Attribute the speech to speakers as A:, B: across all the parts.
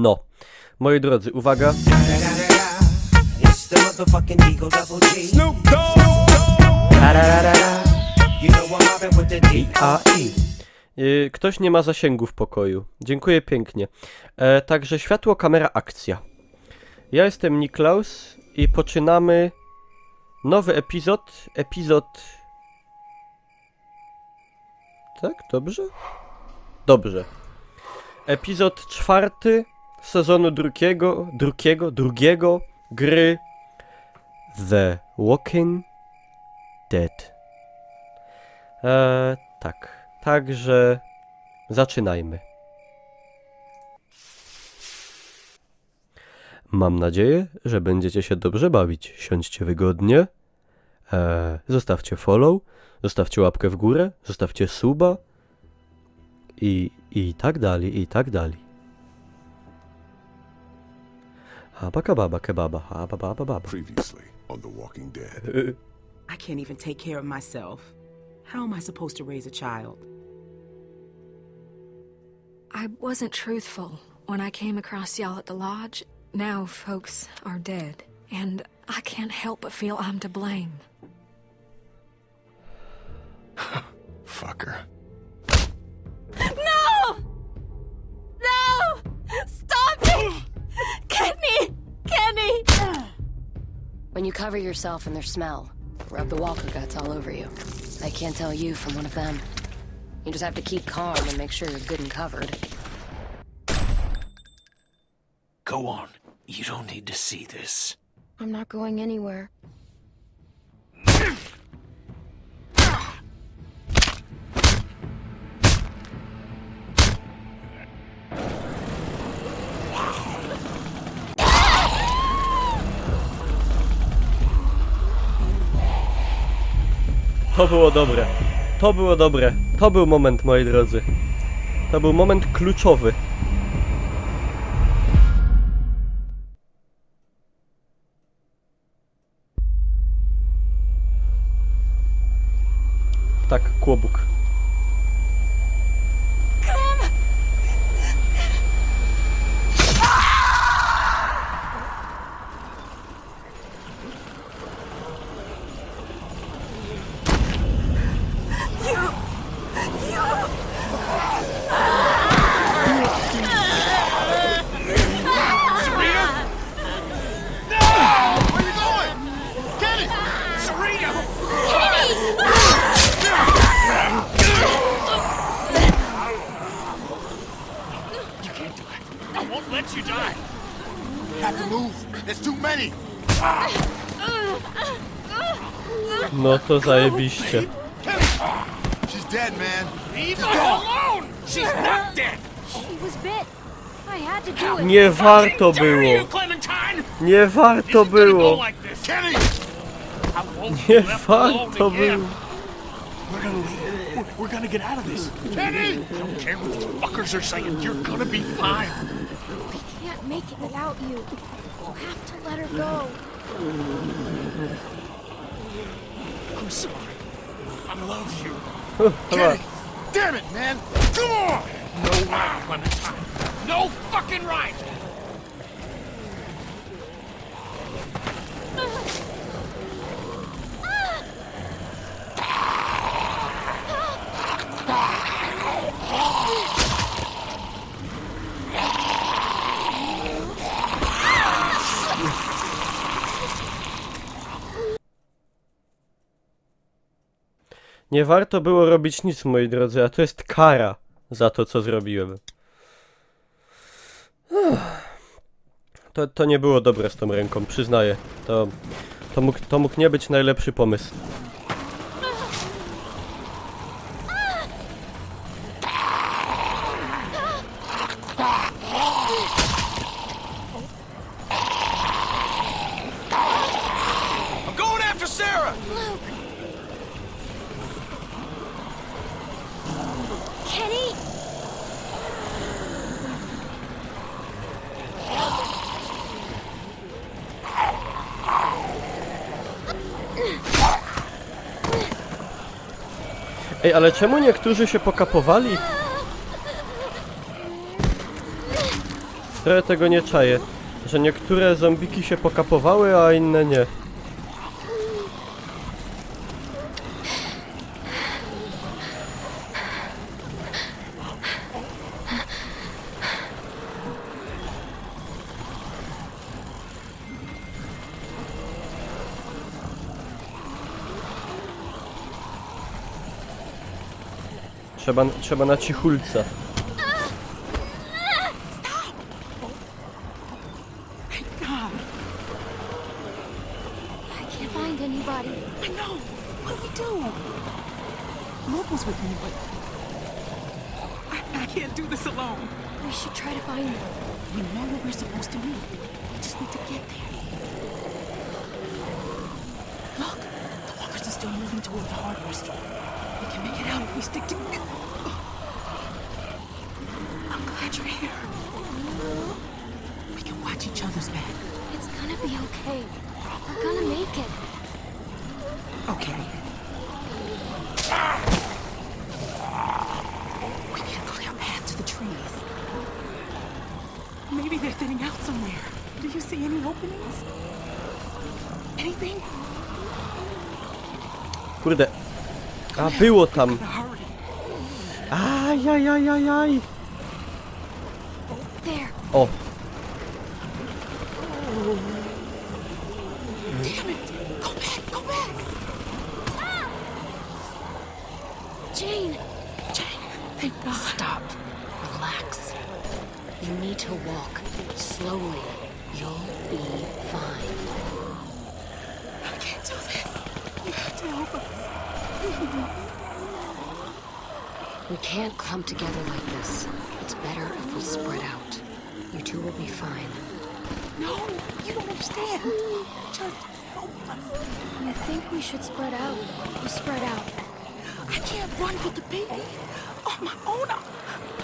A: No, moi drodzy, uwaga. Ktoś nie ma zasięgu w pokoju. Dziękuję pięknie. Także światło, kamera, akcja. Ja jestem Niklaus i poczynamy nowy epizod. Tak? Dobrze? Dobrze. Epizod 4 sezonu drugiego gry The Walking Dead. Tak. Także zaczynajmy. Mam nadzieję, że będziecie się dobrze bawić. Siądźcie wygodnie. Zostawcie follow. Zostawcie łapkę w górę. Zostawcie suba. I tak dalej, i tak dalej. Habakababa kebaba, habababa.
B: Previously on The Walking Dead.
C: I can't even take care of myself. How am I supposed to raise a child?
D: I wasn't truthful when I came across y'all at the lodge. Now folks are dead, and I can't help but feel I'm to blame.
B: Fucker.
D: No! No! Stop me! Kenny! Kenny!
E: When you cover yourself in their smell, rub the walker guts all over you. They can't tell you from one of them. You just have to keep calm and make sure you're good and covered.
F: Go on. You don't need to see this.
E: I'm not going anywhere.
A: To było dobre. To było dobre. To był moment, moi drodzy. To był moment kluczowy. Tak, kłobuk. No to zajebiście.
B: She's dead, man.
F: Leave her alone! She's not dead!
D: She was bit. I had to do it.
A: Nie warto było. Nie warto było.
B: Kenny!
A: Nie warto było.
F: We're gonna get out of this. Kenny! I don't care what you fuckers are saying. You're gonna be fine.
D: We can't make it without you. We'll have to let her go.
F: I'm sorry. I love you.
B: Kenny! Damn it, man! Come on!
F: No way, Clementine. No fucking right!
A: Nie warto było robić nic, moi drodzy, a to jest kara za to, co zrobiłem. To nie było dobre z tą ręką, przyznaję. To mógł nie być najlepszy pomysł.
B: I'm going after Sarah!
D: Kenny!
A: Ej, ale czemu niektórzy się pokapowali? Trochę tego nie czaję, że niektóre zombiki się pokapowały, a inne nie. Trzeba na cichulca.
E: I can't find anybody.
C: I know. What do we do? Luke was with me, but I can't do this alone.
E: We should try to find them.
C: We know where we're supposed to meet. We just need to get there. Look, the walkers are still moving toward the hardware store. We can make it out if we stick together. I'm glad you're here. We can watch each other's back.
E: It's gonna be okay. We're gonna make it.
C: Okay. We need a clear path to the trees. Maybe they're thinning out somewhere. Do you see any openings? Anything?
A: Kurde. A, było tam.
C: Gotta hurry.
A: Ajajajajaj.
E: There.
A: O.
C: Damn it! Go back! Go back!
E: Jane!
C: Jane, thank God.
E: Stop. Relax. You need to walk slowly. You'll be fine.
C: I can't do this. You have to help us.
E: We can't clump together like this. It's better if we spread out. You two will be fine.
C: No, you don't understand. Just help us.
E: You think we should spread out? We'll spread out.
C: I can't run with the baby on my own.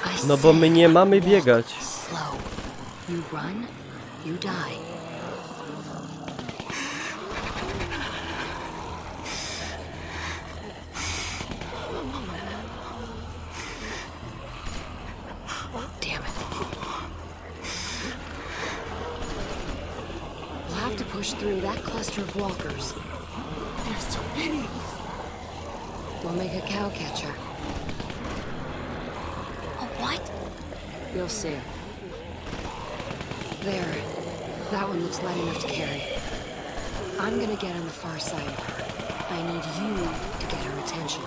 E: I
A: No bo my
E: said
A: nie mamy
E: walk
A: biegać.
E: slow. You run, you die. Damn it. We'll have to push through that cluster of walkers.
C: There's so many.
E: We'll make a cow catcher.
C: A what?
E: You'll see. There. That one looks light enough to carry. I'm gonna get on the far side of her. I need you to get her attention.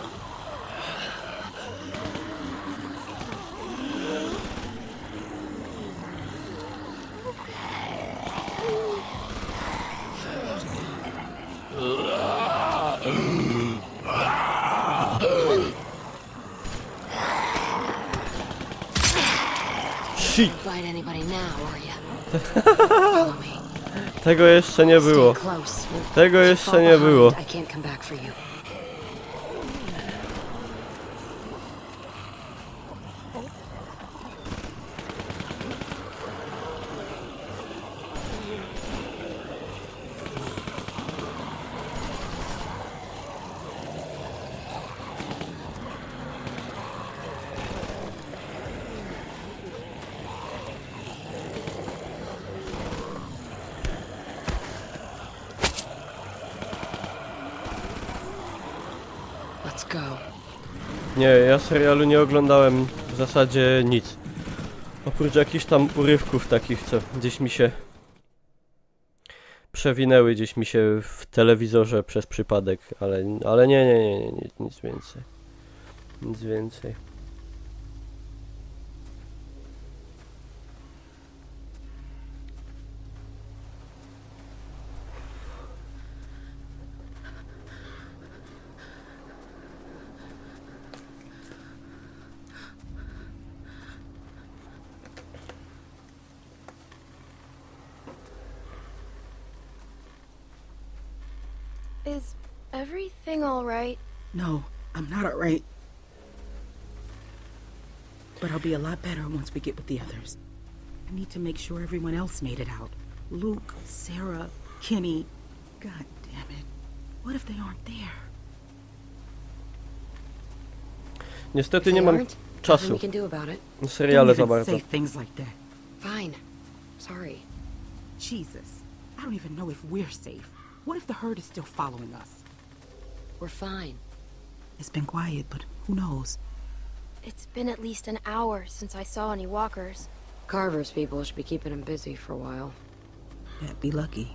A: Shit.
E: Bite anybody now, are ya? Follow me.
A: Tego jeszcze nie było.
E: Stay close.
A: Tego
E: If you
A: jeszcze
E: fall
A: nie
E: behind,
A: było.
E: I can't come back for you. Let's go.
A: Nie, ja serialu nie oglądałem w zasadzie nic. Oprócz jakichś tam urywków takich, co gdzieś mi się przewinęły, gdzieś mi się w telewizorze przez przypadek, ale nie, nic więcej. Nic więcej.
E: Is everything all right?
C: No, I'm not all right. But I'll be a lot better once we get with the others. I need to make sure everyone else made it out. Luke, Sarah, Kenny. God damn it. What if they aren't there?
A: Niestety
E: If
A: nie
E: they
A: mam
E: aren't, nothing
A: czasu
E: we can do about it.
A: na seriale
C: Don't
A: za
C: even
A: bardzo.
C: say things like that.
E: Fine. Sorry.
C: Jesus. I don't even know if we're safe. What if the herd is still following us?
E: We're fine.
C: It's been quiet, but who knows?
G: It's been at least an hour since I saw any walkers.
E: Carver's people should be keeping him busy for a while.
C: That'd be lucky.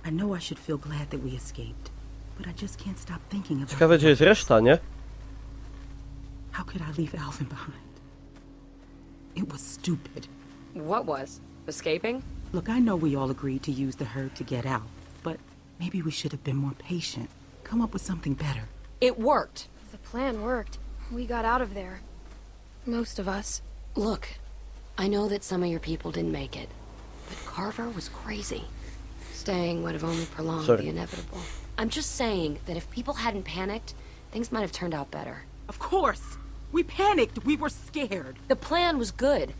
C: I know I should feel glad that we escaped, but I just can't stop thinking about
A: Ciekawe, gdzie jest reszta, nie?
C: how could I leave Alvin behind? It was stupid.
E: What was? Escaping?
C: Look, I know we all agreed to use the herd to get out, but maybe we should have been more patient. Come up with something better.
E: It worked!
G: The plan worked. We got out of there. Most of us.
E: Look, I know that some of your people didn't make it, but Carver was crazy. Staying would have only prolonged the inevitable. I'm just saying that if people hadn't panicked, things might have turned out better.
C: Of course! We panicked! We were scared!
E: The plan was good.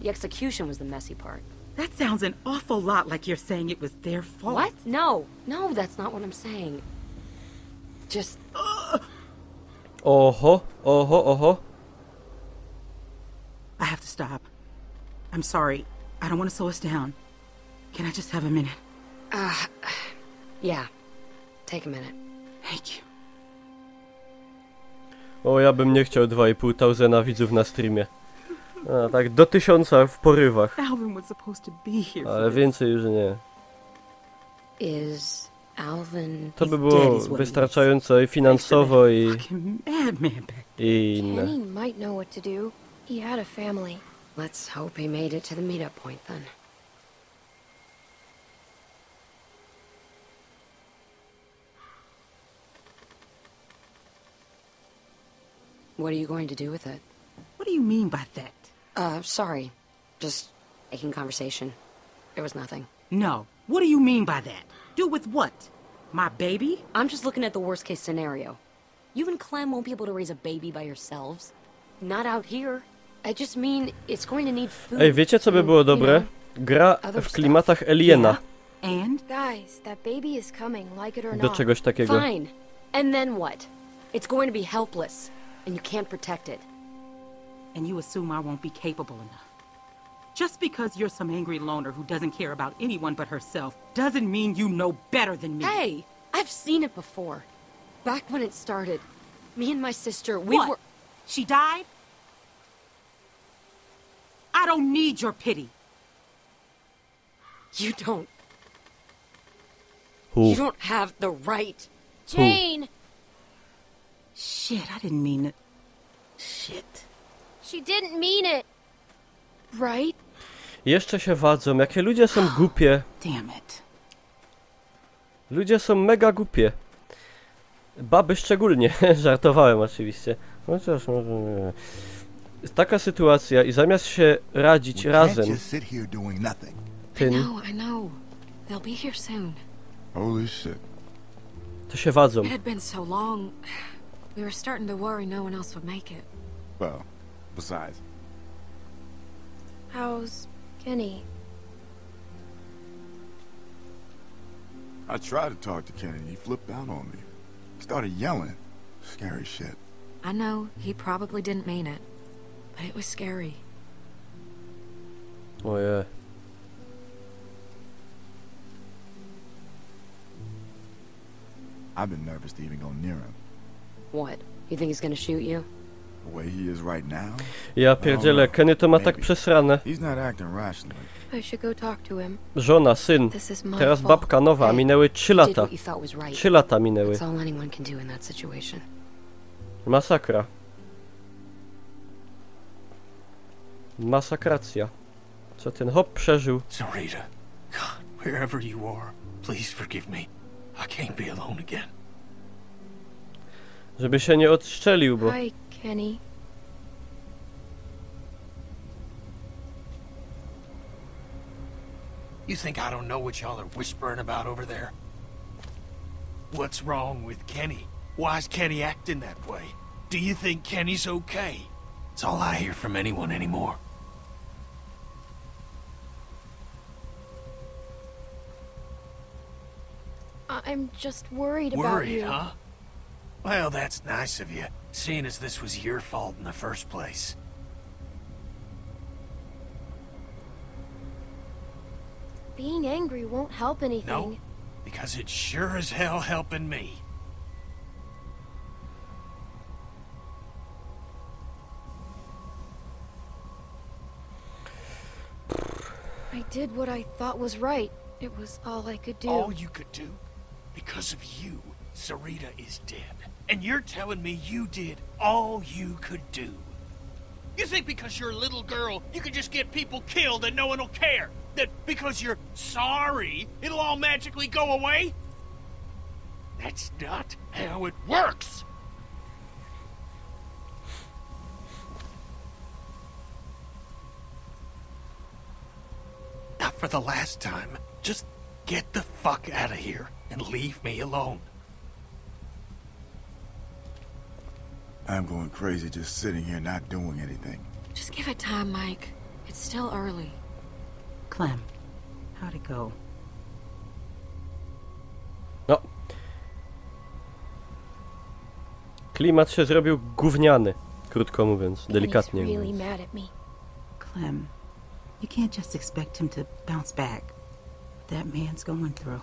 E: The execution was the messy part.
C: That sounds an awful lot like you're saying it was their fault.
E: What? No, that's not what I'm saying. Just...
A: Oho, oho, oho.
C: I have to stop. I'm sorry. I don't want to slow us down. Can I just have a minute?
E: Yeah. Take a minute.
C: Thank you.
A: O, ja bym nie chciał 2500 widzów na streamie. A, tak do 1000 w porywach.
C: Alvin was supposed to be here.
A: Ale więcej już nie.
E: Is Alvin...
A: To by było wystarczająco i finansowo i inne.
G: Kenny might know what to do. He had a family.
E: Let's hope he made it to the meetup point then. What are you going to do with it?
C: What do you mean by that?
E: Sorry. Just making conversation. There was nothing.
C: No. What do you mean by that? Do with what? My baby?
E: I'm just looking at the worst case scenario. You and Clem won't be able to raise a baby by yourselves. Not out here. I just mean it's going to need food.
A: Ej, wiecie co by było dobre? Gra w klimatach Aliena.
C: And?
G: Guys, that baby is coming, like it or
A: Do
G: not.
A: czegoś takiego.
E: Fine. And then what? It's going to be helpless, and you can't protect it.
C: And you assume I won't be capable enough. Just because you're some angry loner who doesn't care about anyone but herself doesn't mean you know better than me.
E: Hey, I've seen it before. Back when it started, me and my sister, we
C: What?
E: were...
C: She died? I don't need your pity.
E: You don't.
A: Who?
E: You don't have the right.
G: Jane!
C: Shit, I didn't mean it. Shit.
G: She didn't mean it. Right?
A: Jeszcze się wadzą, jakie ludzie są głupie.
C: Damn it.
A: Ludzie są mega głupie. Baby szczególnie, żartowałem oczywiście. Chociaż może nie. Taka sytuacja i zamiast się radzić razem,
D: I know. They'll be here soon.
B: Holy shit.
A: to się wadzą.
D: It had been so long. We were starting to worry no one else would make it.
B: Well, besides.
G: How's Kenny?
B: I tried to talk to Kenny. He flipped out on me. Started yelling. Scary shit.
D: I know he probably didn't mean it, but it was scary.
A: Ojej.
B: I've been nervous to even go near him.
E: What? You think he's gonna shoot you?
B: The way he is right now.
A: Ja pierdzielę, Kenny to ma tak przesrane.
B: He's not acting rationally.
G: I should go talk to him.
A: Żona, syn,
G: This is my
A: teraz
G: fault.
A: babka nowa, minęły 3
E: Did
A: lata.
E: what you thought was right.
A: 3 lata minęły.
E: That's all anyone can do in that situation.
A: Masakra. Masakracja. Co ten hop przeżył?
F: Sarita, God, wherever you are, please forgive me. I can't be alone again.
A: Żeby się nie odstrzelił, bo...
G: Hi, Kenny.
F: You think I don't know what y'all are whispering about over there? What's wrong with Kenny? Why's Kenny acting that way? Do you think Kenny's okay? It's all I hear from anyone anymore.
G: I'm just worried about
F: Worried,
G: you.
F: huh? Well, that's nice of you, seeing as this was your fault in the first place.
G: Being angry won't help anything.
F: No, because it's sure as hell helping me.
G: I did what I thought was right. It was all I could do.
F: All you could do? Because of you, Sarita is dead. And you're telling me you did all you could do? You think because you're a little girl, you can just get people killed and no one will care? That because you're sorry, it'll all magically go away? That's not how it works! Not for the last time. Just get the fuck out of here and leave me alone.
B: I'm going crazy just sitting here not doing anything.
D: Just give it time, Mike. It's still early.
C: Clem, how'd it go?
A: No. Klimat się zrobił gówniany, krótko mówiąc, delikatnie
G: He's really
A: mówiąc.
G: mad at me.
C: Clem, you can't just expect him to bounce back. That man's going through.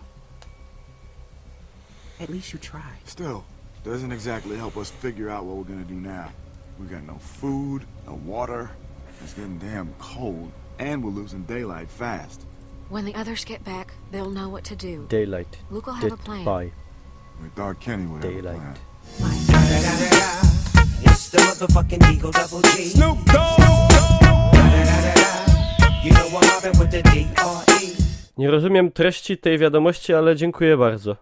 C: At least you try.
B: Still, doesn't exactly help us figure out what we're gonna do now. We got no food, no water, it's getting damn cold, and we're losing daylight fast.
D: When the others get back, they'll know what to do.
A: Daylight.
D: Luke will have a plan.
A: By
B: We thought Kenny would have a
A: daylight.
B: plan.
H: It's the motherfucking Eagle Double G.
B: Snoop Dogg!
H: You know I'm mobbing with the D.R.E.
A: Nie rozumiem treści tej wiadomości, ale dziękuję bardzo.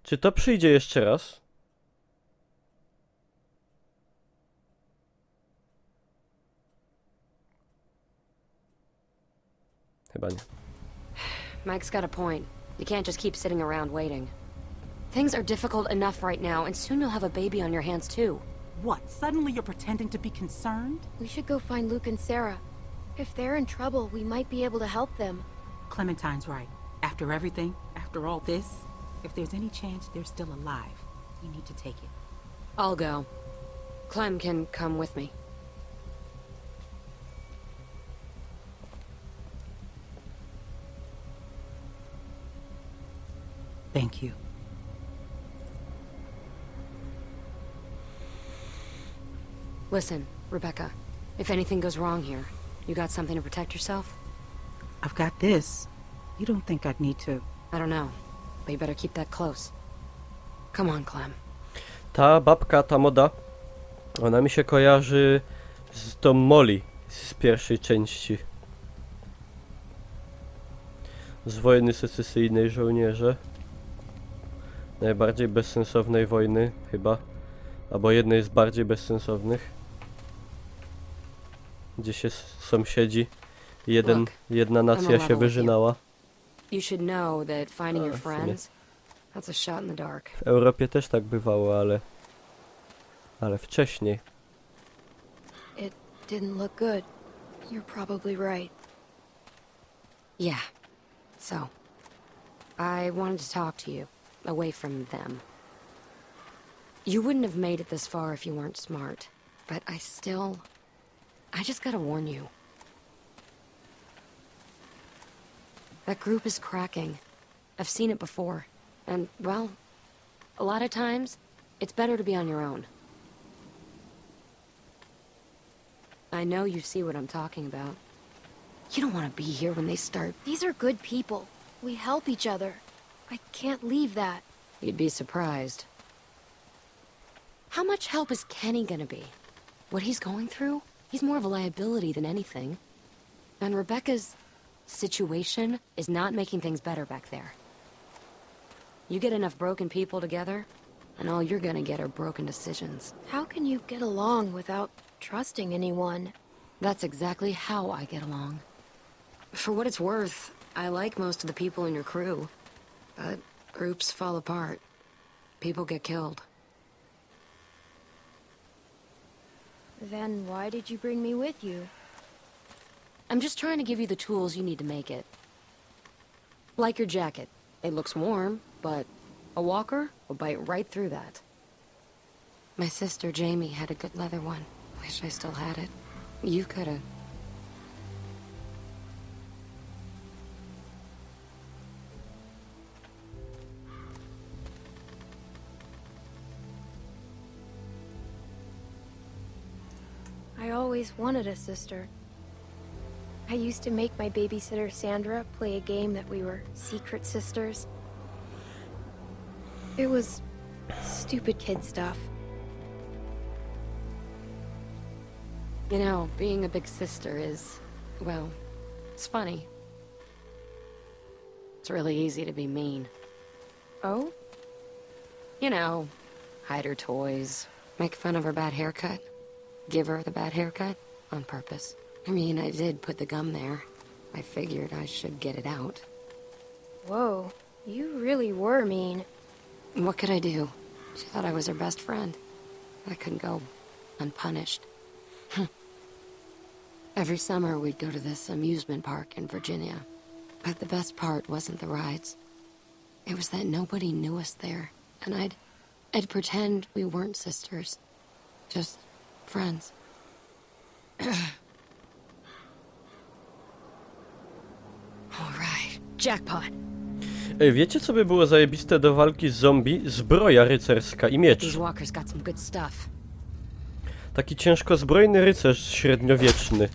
A: Czy to przyjdzie jeszcze raz? Chyba nie.
E: Mike's got a point. You can't just keep sitting around waiting. Things are difficult enough right now, and soon you'll have a baby on your hands too.
C: What? Suddenly you're pretending to be concerned?
G: We should go find Luke and Sarah. If they're in trouble, we might be able to help them.
C: Clementine's right. After everything, after all this, if there's any chance they're still alive, we need to take it.
E: I'll go. Clem can come with me.
C: Thank you.
E: Listen, Rebecca, if anything goes wrong here, you got something to protect yourself?
C: I've got this. You don't think I'd need to?
E: I don't know, but you better keep that close. Come on, Clem.
A: Ta babka, ta moda, ona mi się kojarzy z tą Molly z pierwszej części. Z wojny secesyjnej żołnierze. Najbardziej bezsensownej wojny, chyba. Albo jednej z bardziej bezsensownych. Gdzie się sąsiedzi. Jedna nacja się wyżynała.
E: You should know that finding your friends, that's a shot in the dark.
A: W Europie też tak bywało, ale wcześniej.
G: It didn't look good. You're probably right.
E: Yeah. So, I wanted to talk to you, away from them. You wouldn't have made it this far if you weren't smart, but I just gotta warn you. That group is cracking. I've seen it before. And, well, a lot of times, it's better to be on your own. I know you see what I'm talking about. You don't want to be here when they start.
G: These are good people. We help each other. I can't leave that.
E: You'd be surprised. How much help is Kenny gonna be? What he's going through? He's more of a liability than anything. And Rebecca's situation is not making things better back there. You get enough broken people together, and all you're gonna get are broken decisions.
G: How can you get along without trusting anyone?
E: That's exactly how I get along. For what it's worth, I like most of the people in your crew. But groups fall apart. People get killed.
G: Then why did you bring me with you?
E: I'm just trying to give you the tools you need to make it. Like your jacket. It looks warm, but a walker will bite right through that. My sister Jamie had a good leather one. Wish I still had it. You could've.
G: I always wanted a sister. I used to make my babysitter Sandra play a game that we were secret sisters. It was stupid kid stuff.
E: You know, being a big sister is, well, it's funny. It's really easy to be mean.
G: Oh?
E: You know, hide her toys, make fun of her bad haircut, give her the bad haircut on purpose. I mean, I did put the gum there. I figured I should get it out.
G: Whoa, you really were mean.
E: What could I do? She thought I was her best friend. I couldn't go unpunished. Every summer we'd go to this amusement park in Virginia. But the best part wasn't the rides. It was that nobody knew us there. And I'd pretend we weren't sisters. Just friends. Alright, jackpot.
A: Ej, wiecie co by było zajebiste do walki z zombie? Zbroja rycerska i miecz.
E: These walkers got some good stuff.
A: Taki ciężkozbrojny rycerz średniowieczny.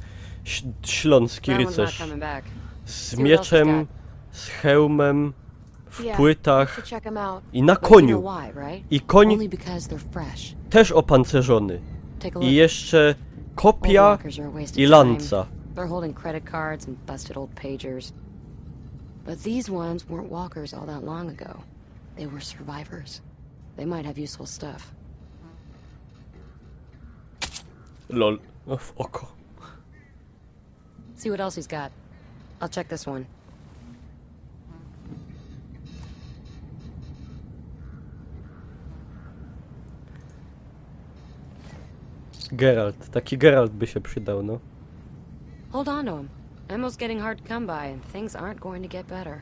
A: Śląski rycerz. Z mieczem, z hełmem, w płytach i na koniu. I koń też opancerzony. I jeszcze kopia i lanca.
E: They're holding credit cards and busted old pagers. But these ones weren't walkers all that long ago. They were survivors. They might have useful stuff.
A: Lol. O, w oko.
E: See what else he's got. I'll check this one.
A: Geralt. Taki Geralt by się przydał, no.
E: Hold on to him. Ammo's getting hard to come by, and things aren't going to get better.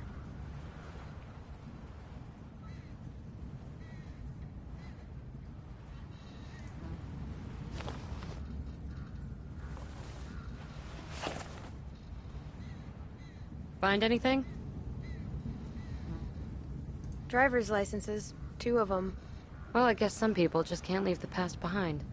E: Find anything?
G: Driver's licenses, 2 of them.
E: Well, I guess some people just can't leave the past behind.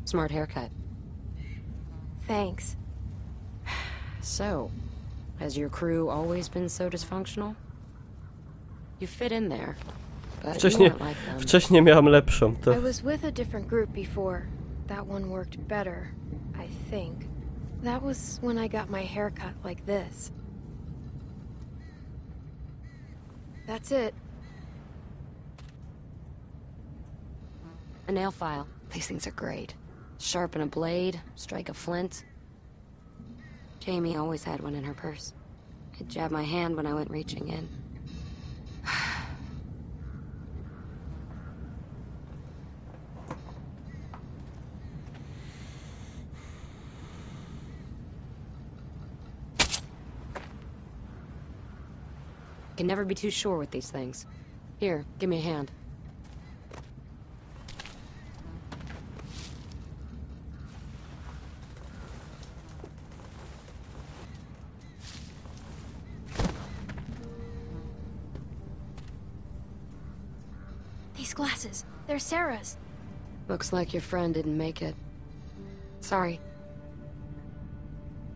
E: Smart haircut.
G: Thanks.
E: So, has your crew always been so dysfunctional? You fit in there, but you weren't like them.
A: Wcześniej miałam lepszą, to...
G: I was with a different group before. That one worked better, I think. That was when I got my hair cut like this. That's it.
E: A nail file. These things are great. Sharpen a blade, strike a flint. Jamie always had one in her purse. I'd jab my hand when I went reaching in. Can never be too sure with these things. Here, give me a hand.
G: These glasses, they're Sarah's.
E: Looks like your friend didn't make it. Sorry.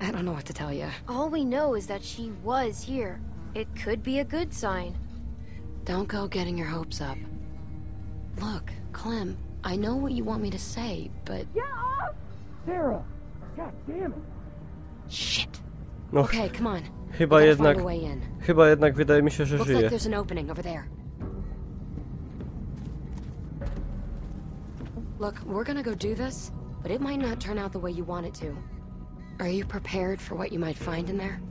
E: I don't know what to tell you.
G: All we know is that she was here. It could be a good sign.
E: Don't go getting your hopes up. Look, Clem, I know what you want me to say, but...
I: Get off! Sarah! God damn it!
E: Shit.
A: No,
E: okay, come on.
A: Chyba jednak wydaje mi się, że żyje.
E: Looks like there's an opening over there. Look, we're gonna go do this, but it might not turn out the way you want it to. Are you prepared for what you might find in there?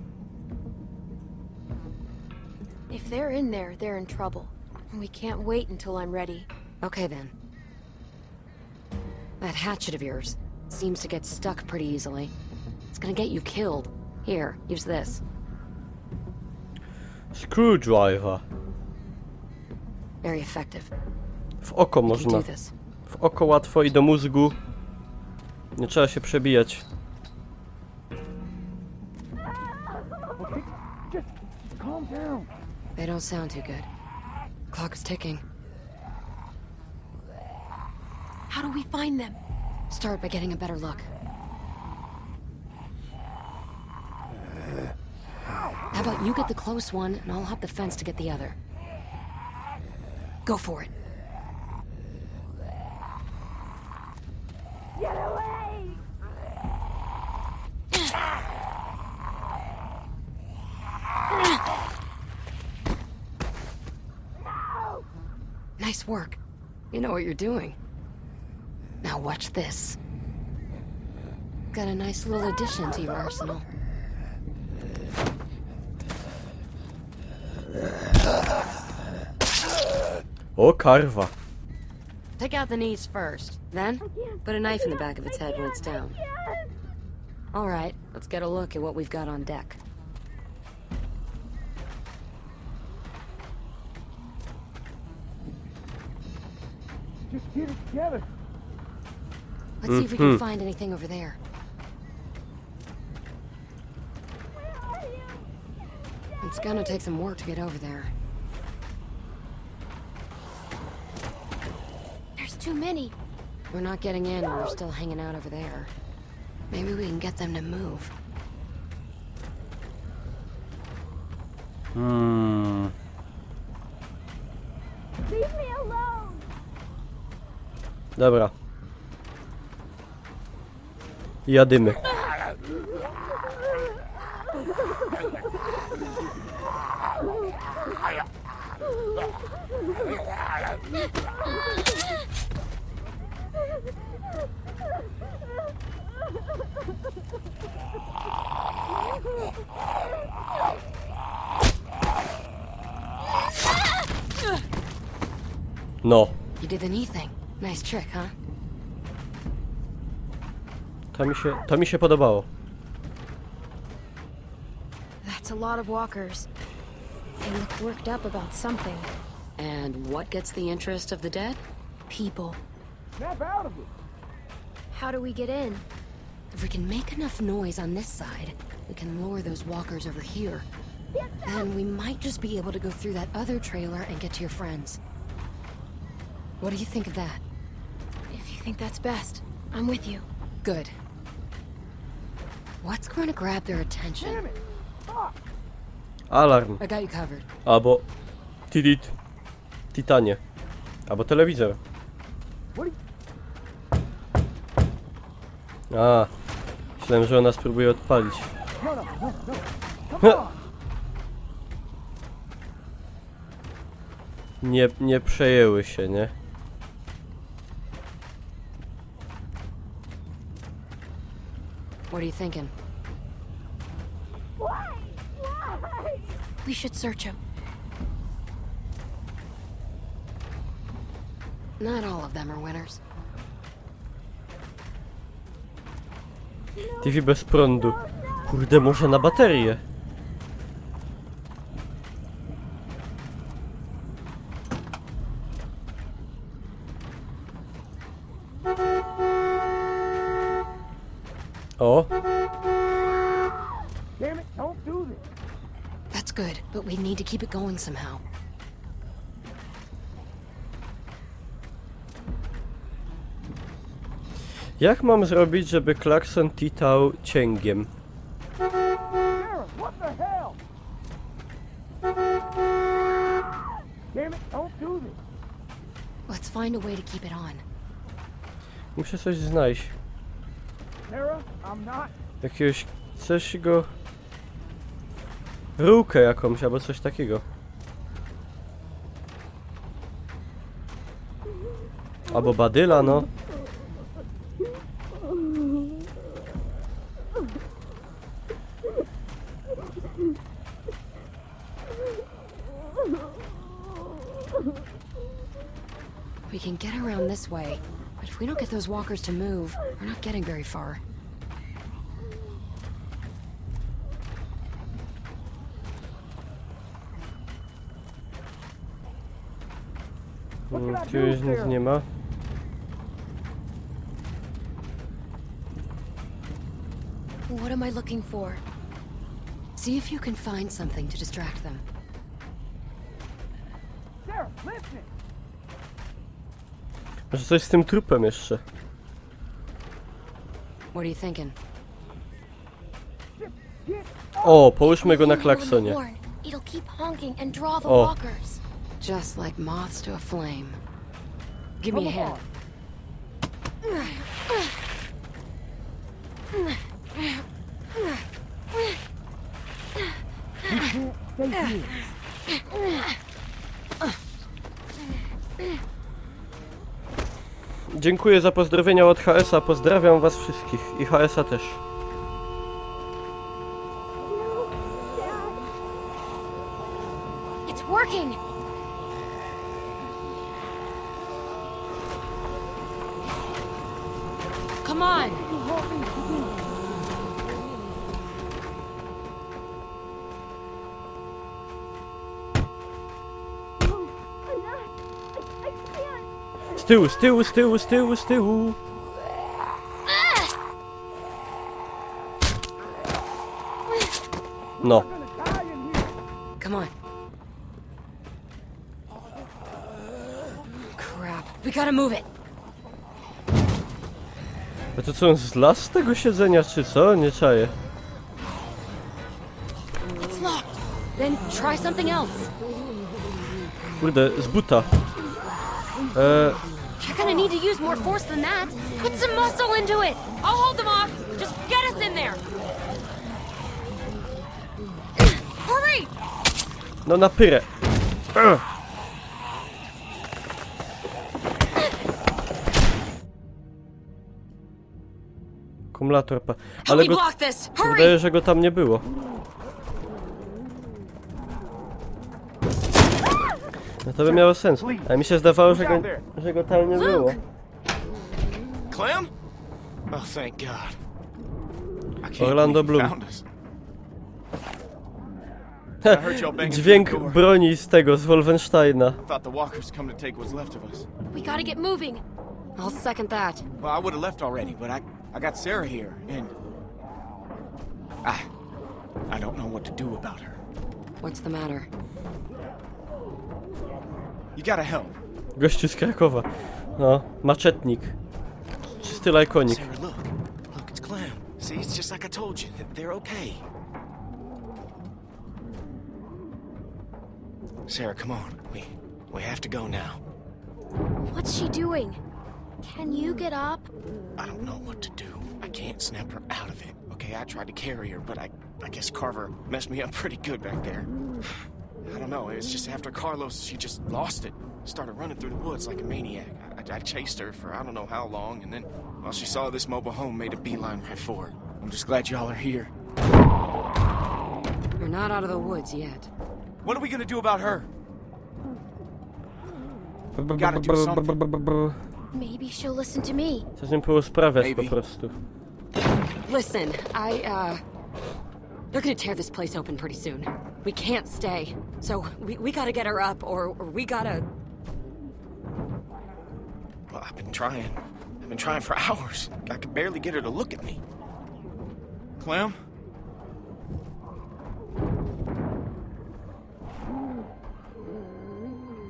G: If they're in there, they're in trouble. We can't wait until I'm ready.
E: Okay then. That hatchet of yours seems to get stuck pretty easily. It's gonna get you killed. Here, use this.
A: Screwdriver.
E: Very effective.
A: W oko można.
E: Do this.
A: W oko łatwo i do mózgu. Nie trzeba się przebijać.
I: Just calm down.
E: They don't sound too good. Clock is ticking.
G: How do we find them?
E: Start by getting a better look. How about you get the close one, and I'll hop the fence to get the other. Go for it.
I: Get away!
E: Nice work. You know what you're doing. Now watch this. Got a nice little addition to your arsenal.
A: O, karwa.
E: Take out the knees first. Then, put a knife in the back of its head when it's down. Alright, let's get a look at what we've got on deck.
I: Just get it together.
E: Let's see if we can find anything over there. It's gonna take some work to get over there.
G: There's too many.
E: We're not getting in when we're still hanging out over there. Maybe we can get them to move.
I: Leave me alone.
A: Dobra. Jadymy. No.
E: You did the knee thing. Nice trick, huh?
A: To mi się podobało.
G: That's a lot of walkers. They look worked up about something.
E: And what gets the interest of the dead?
G: People.
I: Snap out of it.
G: How do we get in?
E: If we can make enough noise on this side, we can lure those walkers over here. Then we might just be able to go through that other trailer and get to your friends. What do you think of that?
G: If you think that's best, I'm with you.
E: Good. What's going to grab their attention?
I: Damn it. Fuck.
A: Alarm.
E: I got you covered.
A: Albo Tidit. Titanie. Albo telewizor. A, myślałem, że ona spróbuje odpalić. Nie przejęły się, nie?
E: What are you thinking?
G: We should search him.
E: Not all of them are winners.
A: TV bez prądu. Kurde, może na baterię. O.
I: Damn it, don't do this.
E: That's good, but we need to keep it going somehow.
A: Jak mam zrobić, żeby klakson titał cięgiem?
I: Sarah, what the hell? Damn it, don't do this.
E: Let's find a way to keep it on.
A: Muszę coś znaleźć.
I: Sarah, I'm not.
A: Jakiegoś... coś go... Rukę jakąś, albo coś takiego. Albo badyla, no.
E: We can get around this way, but if we don't get those walkers to move, we're not getting very far.
A: Tu już nic nie ma.
E: What am I looking for? See if you can find something to distract them.
I: Sarah, listen!
A: Może coś z tym trupem jeszcze.
E: What are you thinking?
A: O, połóżmy go na klaksonie.
G: It'll keep honking and draw the
A: O.
G: walkers.
E: Just like moths to a flame. Give me a hand.
A: Dziękuję za pozdrowienia od HS-a. Pozdrawiam was wszystkich. I HS-a też.
G: It's working.
E: Come on!
A: Z tyłu, z tyłu, z tyłu, z tyłu, z tyłu. No.
E: Come on. Crap. We gotta move it.
A: A to co, on zlazł z tego siedzenia, czy co? Nie czaję.
E: It's locked. Then try something else.
A: Kurde, z buta.
G: You're gonna need to use more force than that. Put some muscle into it.
E: I'll hold them off. Just get us in there. Hurry!
A: No na pyrę. Akumulator pa... Ale go...
E: block this. Hurry!
A: Wydaje, że go tam nie było. No to by miało sens. Ale mi się zdawało, że go tam nie było.
F: Clem? Oh, thank God. I can't
A: Orlando
F: believe you
A: Bloom.
F: found us. I heard y'all banging
A: Dźwięk
F: through the door.
A: broni z tego, z Wolfensteina.
F: Thought the walkers come to take what's left of us.
G: We gotta get moving.
E: I'll second that.
F: Well, I would have left already, but I got Sarah here, and I don't know what to do about her.
E: What's the matter?
F: You gotta help.
A: Gościu z Krakowa. No, maczetnik. Czysty lajkonik.
F: Sarah, look, it's Clem. See, it's just like I told you. They're okay. Sarah, come on. We have to go now.
G: What's she doing? Can you get up?
F: I don't know what to do. I can't snap her out of it. Okay, I tried to carry her, but I guess Carver messed me up pretty good back there. I don't know, it's just after Carlos, she just lost it. Started running through the woods like a maniac. I chased her for I don't know how long, and then, well, she saw this mobile home, made a beeline right for it. I'm just glad y'all are here.
E: We're not out of the woods yet.
F: What are we gonna do about her? Gotta do something.
G: Maybe she'll listen to me.
A: Co z nim było sprawiać po prostu.
E: Listen, they're gonna tear this place open pretty soon. We can't stay. So, we gotta get her up, or we gotta...
F: Well, I've been trying for hours. I could barely get her to look at me. Clem?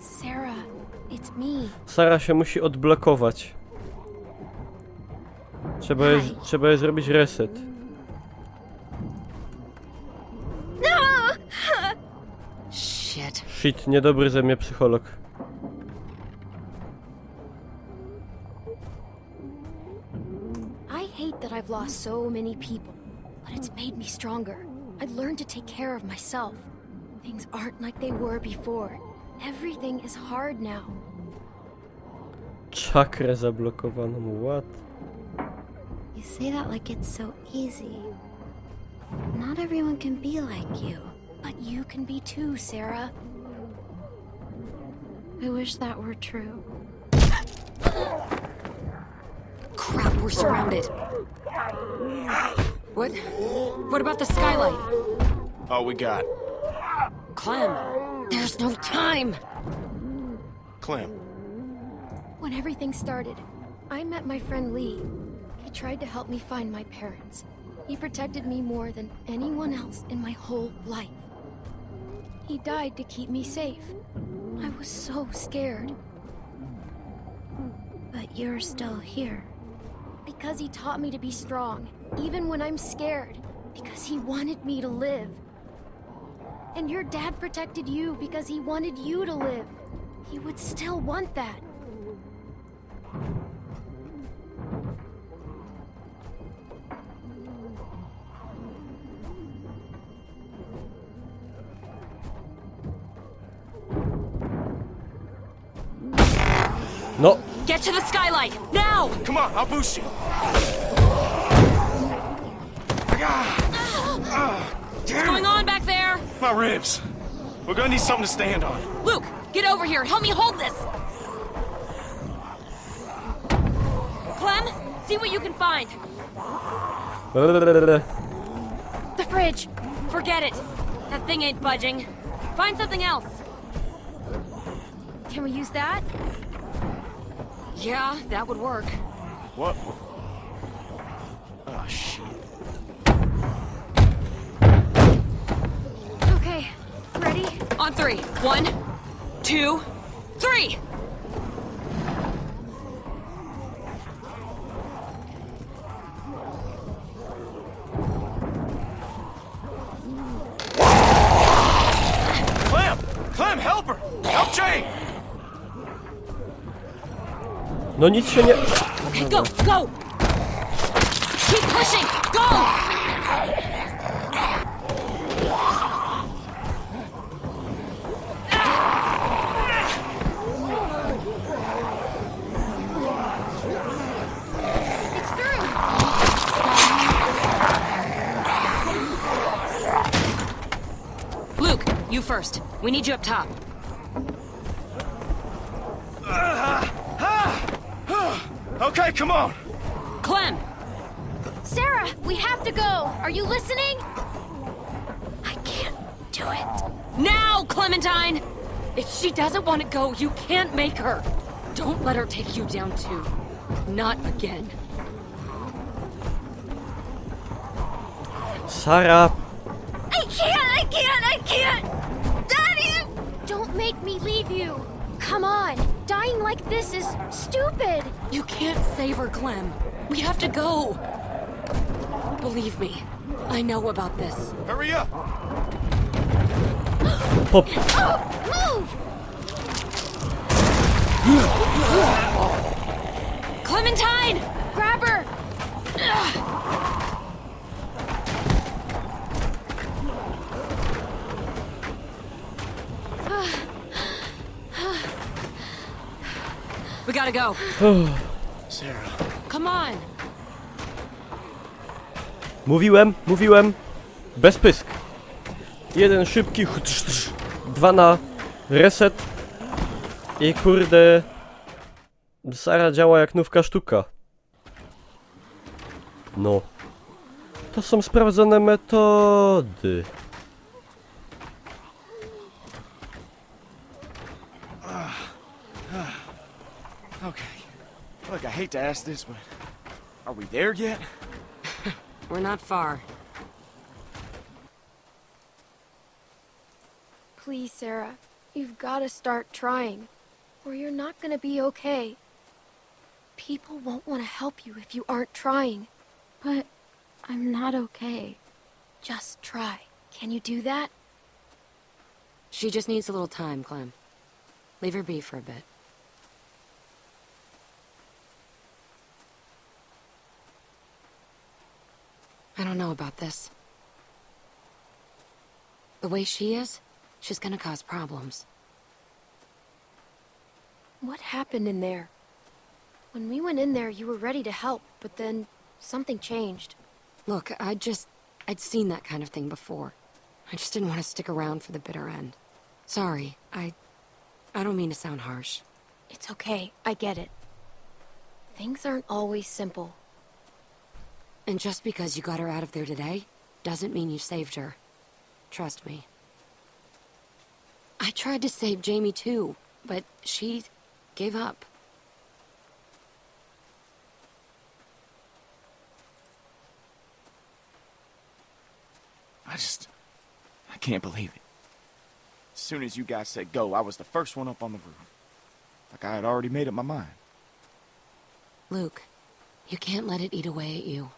G: Sarah, it's me.
A: Sara się musi odblokować. Trzeba jej zrobić reset. Shit, niedobry ze mnie psycholog.
G: I hate that I've lost so many people, but it's made me stronger. I learned to take care of myself. Things aren't like they were before. Everything is hard now.
A: Czakrę zablokowaną, what?
G: You say that like it's so easy. Not everyone can be like you. But you can be too, Sarah. I wish that were true.
E: Crap, we're surrounded. What about the skylight?
F: All we got.
E: Clem, there's no time.
F: Clem,
G: When everything started, I met my friend Lee. He tried to help me find my parents. He protected me more than anyone else in my whole life. He died to keep me safe. I was so scared.
J: But you're still here.
G: Because he taught me to be strong, even when I'm scared. Because he wanted me to live. And your dad protected you because he wanted you to live. He would still want that.
A: No.
E: Get to the skylight, now!
F: Come on, I'll boost you.
E: What's going on back there?
F: My ribs. We're gonna need something to stand on.
E: Luke, get over here. Help me hold this. Clem, see what you can find.
G: The fridge.
E: Forget it. That thing ain't budging. Find something else.
G: Can we use that?
E: Yeah, that would work.
F: What? Oh, shit.
G: Okay, ready?
E: On 3. 1, 2, 3!
F: Clem! Clem, help her! Help Jane!
A: No nic się nie...
E: Okay, go, go! Keep pushing! Go!
G: It's through!
E: Luke, you first. We need you up top.
F: Okay, come on!
E: Clem!
G: Sarah, we have to go! Are you listening? I can't do it.
E: Now, Clementine! If she doesn't want to go, you can't make her. Don't let her take you down too. Not again.
A: Sarah...
G: I can't! Daddy! Don't make me leave you. Come on. Dying like this is stupid.
E: You can't save her, Clem. We have to go. Believe me, I know about this.
F: Hurry up!
A: Pop.
G: Move!
E: Clementine!
G: Grab her!
E: We gotta go.
F: Sarah.
E: Come on.
A: Mówiłem. Bez pysk. 1 szybki, 2 na reset. I kurde... Sara działa jak nówka sztuka. No. To są sprawdzone metody.
F: Okay. Look, I hate to ask this, but are we there yet?
E: We're not far.
G: Please, Sarah. You've got to start trying, or you're not gonna be okay. People won't want to help you if you aren't trying.
J: But I'm not okay.
G: Just try. Can you do that?
E: She just needs a little time, Clem. Leave her be for a bit. I don't know about this. The way she is, she's gonna cause problems.
G: What happened in there? When we went in there, you were ready to help, but then something changed.
E: Look, I'd seen that kind of thing before. I just didn't want to stick around for the bitter end. Sorry, I don't mean to sound harsh.
G: It's okay, I get it. Things aren't always simple.
E: And just because you got her out of there today, doesn't mean you saved her. Trust me. I tried to save Jamie too, but she gave up.
B: I can't believe it. As soon as you guys said go, I was the first one up on the roof. Like I had already made up my mind.
E: Luke, you can't let it eat away at you.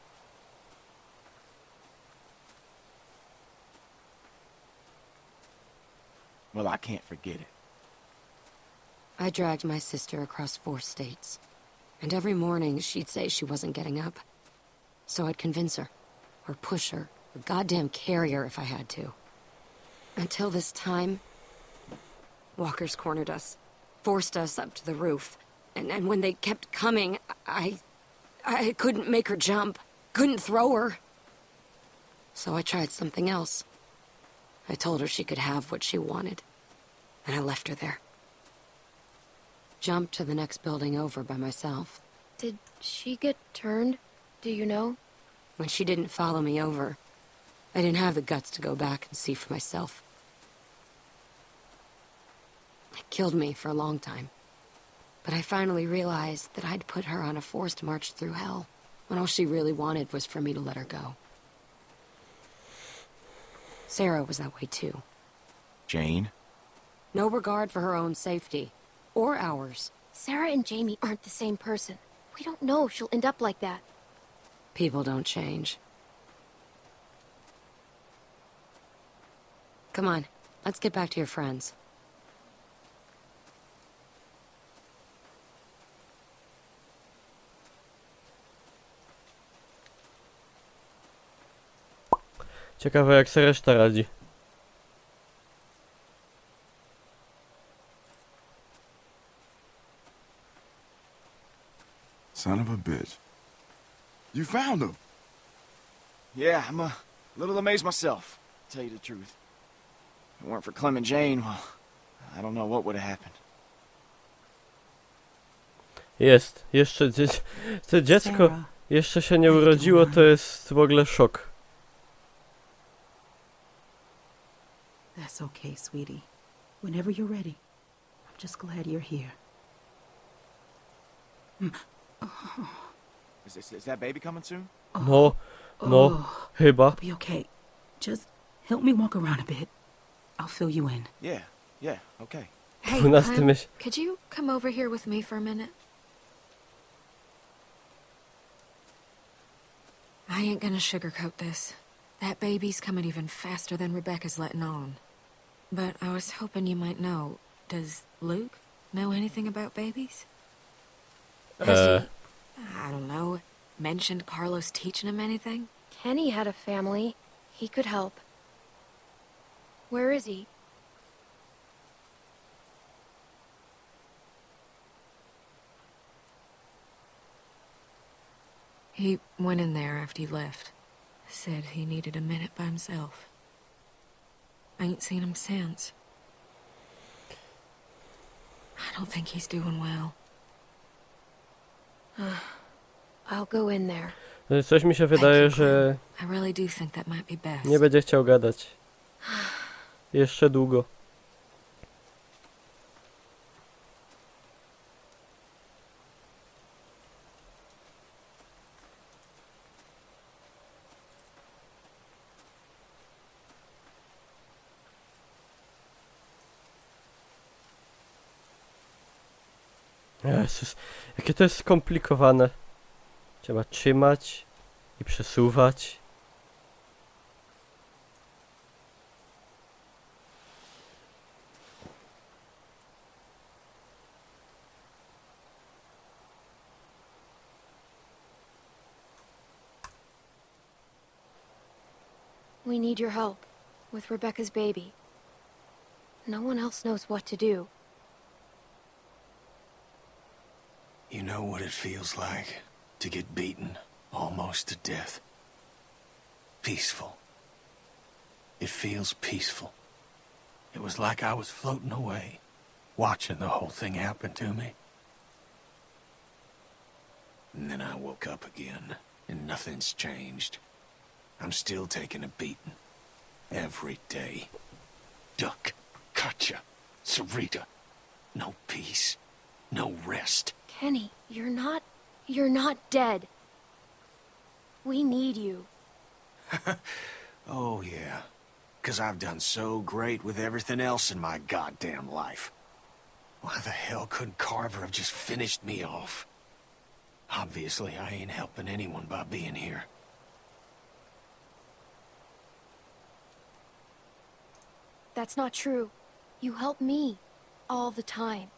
B: Well, I can't forget it.
E: I dragged my sister across 4 states. And every morning she'd say she wasn't getting up. So I'd convince her, or push her, or goddamn carry her if I had to. Until this time, walkers cornered us, forced us up to the roof. And when they kept coming, I couldn't make her jump, couldn't throw her. So I tried something else. I told her she could have what she wanted, and I left her there. Jumped to the next building over by myself.
J: Did she get turned? Do you know?
E: When she didn't follow me over, I didn't have the guts to go back and see for myself. It killed me for a long time. But I finally realized that I'd put her on a forced march through hell, when all she really wanted was for me to let her go. Sarah was that way too.
B: Jane?
E: No regard for her own safety, or ours.
J: Sarah and Jamie aren't the same person. We don't know if she'll end up like that.
E: People don't change. Come on, let's get back to your friends.
A: Ciekawe jak se reszta radzi.
B: Son of a bitch. You found him! Yeah, I'm a little amazed myself, to tell you the truth. If it weren't for Clem and Jane, well, I don't know what would have happened.
A: Jest. Jeszcze to dziecko jeszcze się nie urodziło, to jest w ogóle szok.
C: That's okay, sweetie. Whenever you're ready. I'm just glad you're here.
B: Is that baby coming soon?
A: No, chyba.
C: I'll be okay. Just help me walk around a bit. I'll fill you in.
B: Yeah, okay.
D: Hey,
A: 12
D: Clem,
A: myśl.
D: could you come over here with me for a minute? I ain't gonna sugarcoat this. That baby's coming even faster than Rebecca's letting on. But I was hoping you might know. Does Luke know anything about babies? Has he, I don't know, mentioned Carlos teaching him anything?
J: Kenny had a family. He could help. Where is he?
D: He went in there after you left. Said he needed a minute by himself. I ain't seen him since. I don't think he's doing well.
J: I'll go in there.
A: Coś mi się wydaje, że
D: I really do think that might be best.
A: nie będzie chciał gadać. Jeszcze długo. Jezus, jakie to jest skomplikowane. Trzeba trzymać i przesuwać.
J: We need your help with Rebecca's baby. No one else knows what to do.
F: You know what it feels like to get beaten almost to death. Peaceful. It feels peaceful. It was like I was floating away, watching the whole thing happen to me. And then I woke up again, and nothing's changed. I'm still taking a beating. Every day. Duck, Katjaa, Sarita. No peace. No rest.
J: Kenny, you're not dead. We need you.
F: Oh, yeah. 'Cause I've done so great with everything else in my goddamn life. Why the hell couldn't Carver have just finished me off? Obviously, I ain't helping anyone by being here.
G: That's not true. You help me. All the time.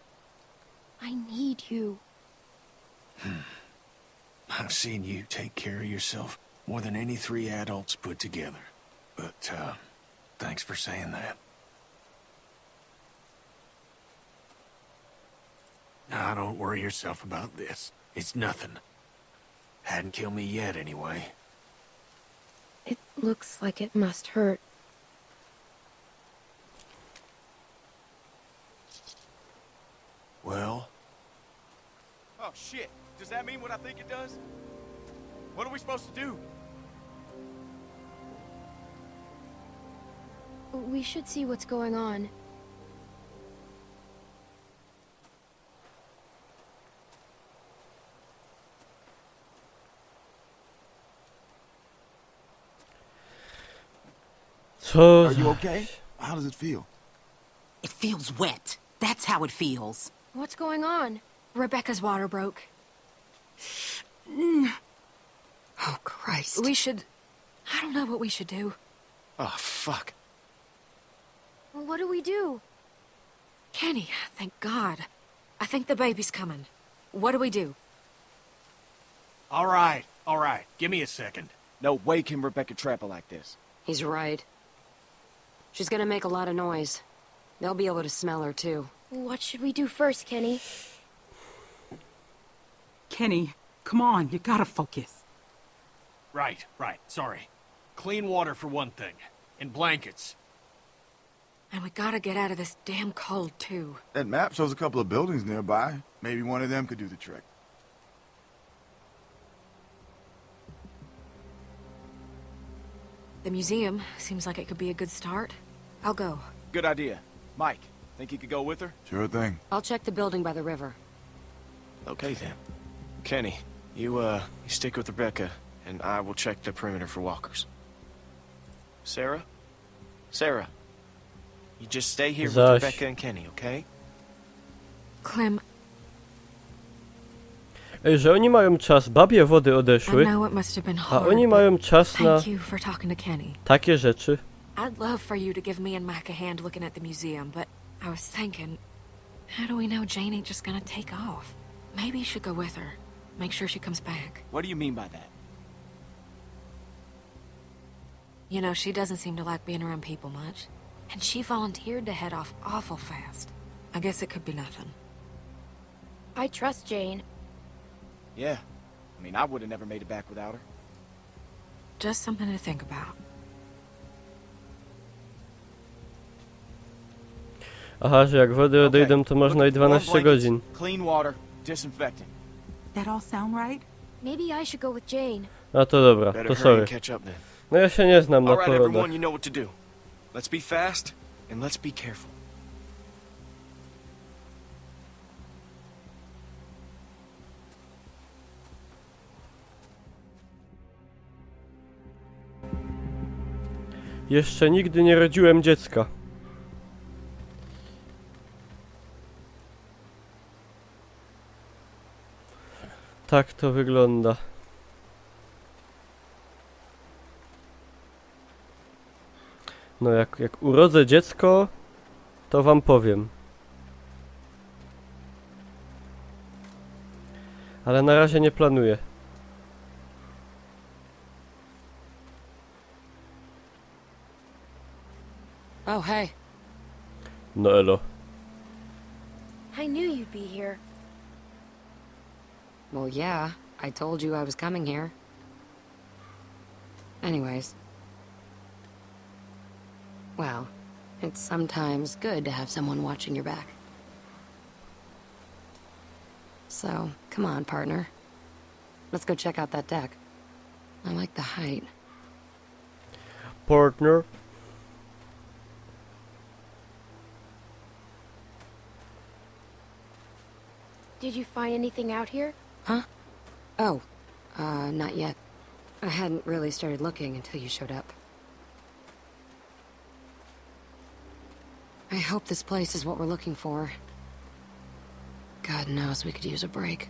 G: I need you.
F: I've seen you take care of yourself more than any 3 adults put together. But, thanks for saying that. Now, don't worry yourself about this. It's nothing. Hadn't killed me yet, anyway.
G: It looks like it must hurt.
F: Well?
B: Oh, shit. Does that mean what I think it does? What are we supposed to do?
G: We should see what's going on.
A: Co...
B: Are you okay? How does it feel?
C: It feels wet. That's how it feels.
G: What's going on?
D: Rebecca's water broke.
C: Oh, Christ.
D: We should... I don't know what we should do.
B: Oh, fuck.
G: What do we do?
D: Kenny, thank God. I think the baby's coming. What do we do?
F: All right. Give me a second.
B: No way can Rebecca trap her like this.
E: He's right. She's gonna make a lot of noise. They'll be able to smell her, too.
G: What should we do first, Kenny?
C: Kenny, come on, you gotta focus.
F: Right. Sorry. Clean water for one thing. And blankets.
D: And we gotta get out of this damn cold, too.
K: That map shows a couple of buildings nearby. Maybe one of them could do the trick.
D: The museum seems like it could be a good start. I'll go.
B: Good idea. Mike, think you could go with her?
K: Sure thing.
E: I'll check the building by the river.
B: Okay, then. Kenny, you stick with Rebecca, and I will check the perimeter for walkers. Sarah? Sarah, you just stay here with Rebecca and Kenny, okay?
D: Clem.
A: Ej, że oni mają czas, babie wody odeszły,
D: I know it must have been
A: a
D: hard,
A: oni mają czas na
D: thank you for talking to Kenny.
A: takie rzeczy.
D: I'd love for you to give me and Mac a hand looking at the museum, but I was thinking, how do we know Jane ain't just gonna take off? Maybe you should go with her. Make sure she comes back.
B: What do you mean by that?
D: You know, she doesn't seem to like being around people much. And she volunteered to head off awful fast. I guess it could be nothing.
G: I trust Jane.
B: Yeah. I mean, I would have never made it back without her.
D: Just something to think about.
A: Aha, że jak wody odejdą, to można i 12 godzin.
B: Clean water, disinfectant.
C: That all sound right?
G: Maybe I should go with Jane.
A: A to dobra, to sorry. No ja się nie znam na
B: All right,
A: porodach.
B: everyone, you know what to do. Let's be fast and let's be careful.
A: Jeszcze nigdy nie rodziłem dziecka. Tak to wygląda. No jak urodzę dziecko, to wam powiem. Ale na razie nie planuję.
E: Oh, hey.
A: No elo.
G: I knew you'd be here.
E: Well, yeah. I told you I was coming here. Anyways. Well, it's sometimes good to have someone watching your back. So, come on, partner. Let's go check out that deck. I like the height.
A: Partner.
G: Did you find anything out here?
E: Huh? Oh, not yet. I hadn't really started looking until you showed up. I hope this place is what we're looking for. God knows we could use a break.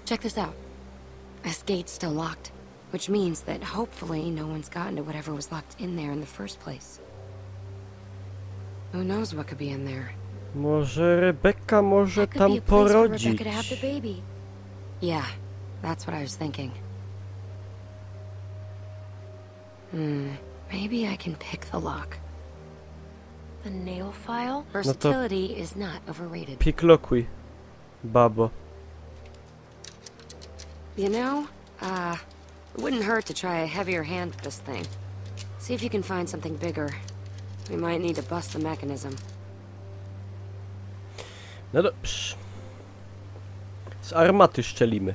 E: Check this out. This gate's still locked, which means that hopefully no one's gotten to whatever was locked in there in the first place. Who knows what could be in there?
A: Może Rebecca może tam porodzić.
E: Yeah, that's what I was thinking. Maybe I can pick the lock.
J: The nail file?
E: Versatility is not overrated.
A: Piklokuj, babo.
E: You know, it wouldn't hurt to try a heavier hand with this thing. See if you can find something bigger. We might need to bust the mechanism.
A: No dobrze. Z armaty szczelimy.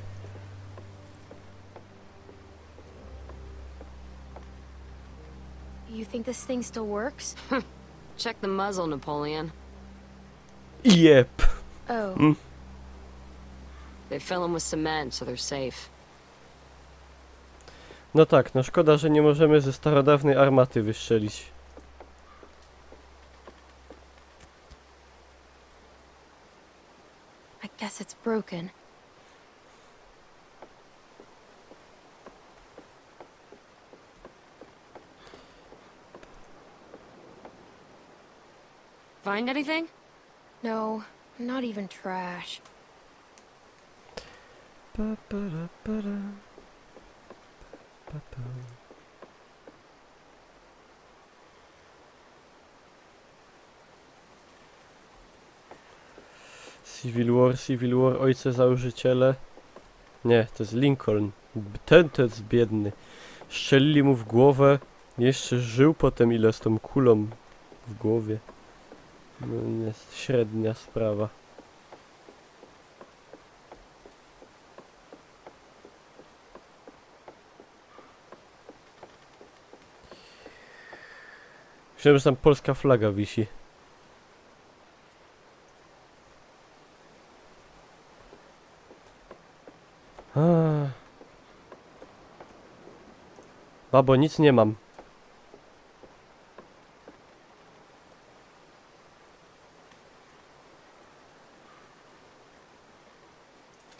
J: You think this thing still works?
E: Check the muzzle, Napoleon.
A: Yep.
J: Oh.
E: They fill them with cement, so they're safe.
A: No tak, no szkoda, że nie możemy ze starodawnej armaty wystrzelić.
J: I guess it's broken.
E: Find anything?
J: No, not even trash.
A: Civil War, ojce założyciele. Nie, to jest Lincoln. Ten to jest biedny. Strzelili mu w głowę. Jeszcze żył potem ile z tą kulą w głowie. No, jest średnia sprawa. Myślałem, że tam polska flaga wisi. Babo, nic nie mam.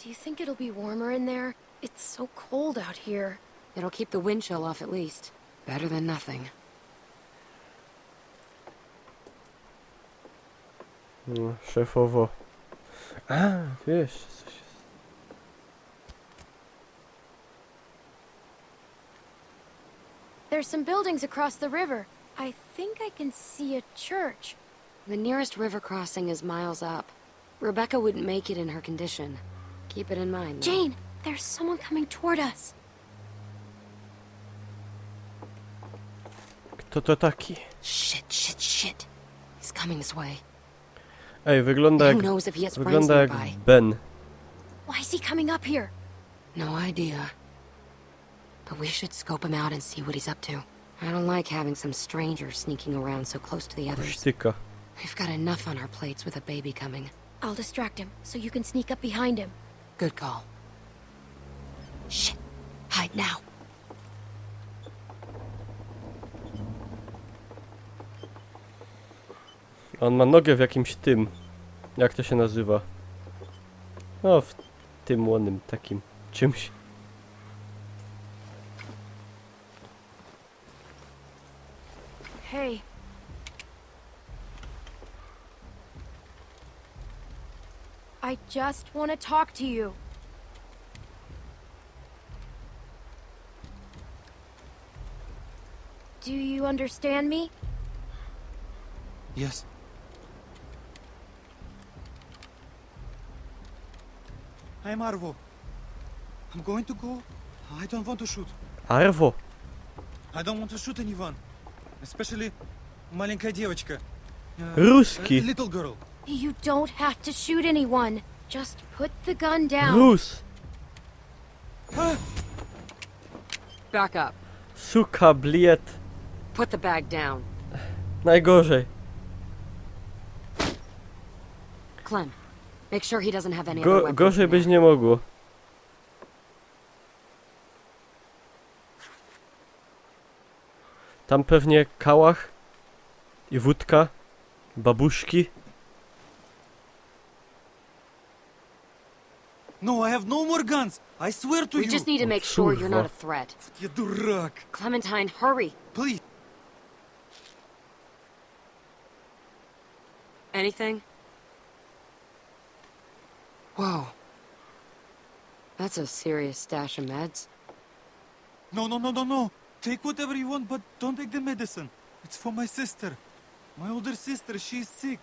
J: Do you think it'll be warmer in there? It's so cold out here.
E: It'll keep the wind chill off at least. Better than nothing.
A: No, szefowo. A, wiesz, coś jest.
J: There's some buildings across the river. I think I can see a church.
E: The nearest river crossing is miles up. Rebecca wouldn't make it in her condition. Keep it in mind, though.
J: Jane, there's someone coming toward us.
A: Kto to taki?
E: Shit. He's coming this way.
A: Ej, wygląda jak Ben.
J: Why is he coming up here?
E: No idea. But we should scope him out and see what he's up to. I don't like having some stranger sneaking around so close to the others.
A: Sztyka.
E: We've got enough on our plates with a baby coming.
J: I'll distract him, so you can sneak up behind him.
E: Good call. Shit. Hide now.
A: On ma nogę w jakimś tym. Jak to się nazywa? No, w tym łonym takim czymś.
J: Hey. I just want to talk to you. Do you understand me?
L: Yes. I'm Arvo. I'm going to go. I don't want to shoot.
A: Arvo.
L: I don't want to shoot anyone. Especially маленькая девочка.
A: Ruski.
L: Little girl.
J: You don't have to shoot anyone. Just put the gun down.
A: Rus.
E: Back up.
A: Suka, bliet.
E: Put the bag down.
A: Najgorzej.
E: Clem, make sure he doesn't have any other weapons.
A: Gorzej być nie mogło. Tam pewnie kałach i wódka, babuszki.
L: No, I have no more guns. I swear to you.
E: We just need to make sure you're not a threat.
L: You дурак.
E: Clementine, hurry.
L: Please.
E: Anything? Whoa. That's a serious stash of meds.
L: No. Take whatever you want, but don't take the medicine. It's for my sister. My older sister, she's sick.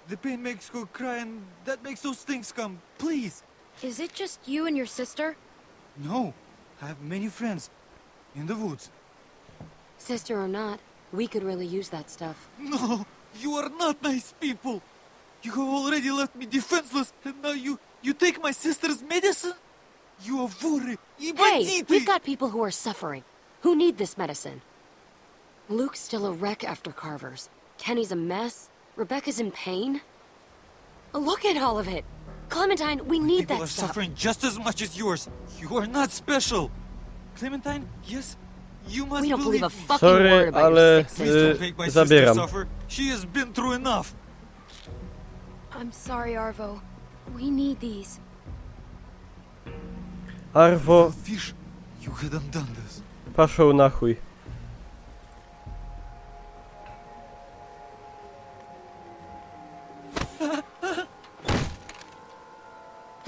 L: The pain makes her cry and that makes those things come. Please.
G: Is it just you and your sister?
L: No. I have many friends. In the woods.
E: Sister or not, we could really use that stuff.
L: No. You are not nice people. You have already left me defenseless, and now you take my sister's medicine? You are worried.
E: Hey, we've got people who are suffering, who need this medicine. Luke's still a wreck after Carver's. Kenny's a mess. Rebecca's in pain. Look at all of it. Clementine, we need that stuff.
L: People are suffering just as much as yours. You are not special. Clementine, yes, you must
E: we don't believe a fucking
A: Sorry,
E: word about
A: ale
E: your sick sister.
L: Don't make my sister suffer. She has been through enough.
G: I'm sorry, Arvo. We need these.
A: Arvo,
L: Fish, you hadn't done this.
A: paszą na chuj.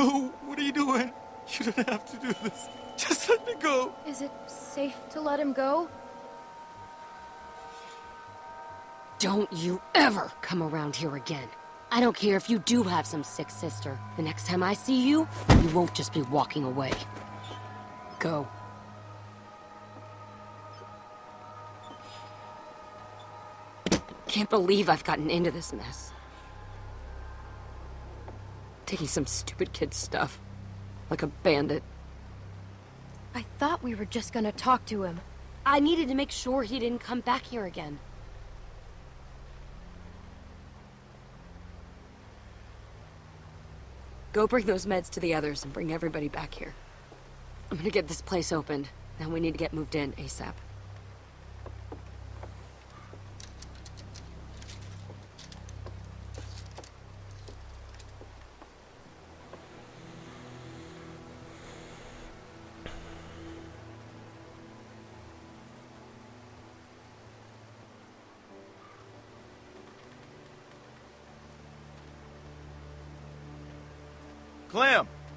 L: Oh, what are you doing? You don't have to do this. Just let me go.
G: Is it safe to let him go?
E: Don't you ever come around here again. I don't care if you do have some sick sister. The next time I see you, you won't just be walking away. Go. Can't believe I've gotten into this mess. Taking some stupid kid's stuff. Like a bandit.
G: I thought we were just gonna talk to him.
E: I needed to make sure he didn't come back here again. Go bring those meds to the others and bring everybody back here. I'm gonna get this place opened. Then we need to get moved in ASAP.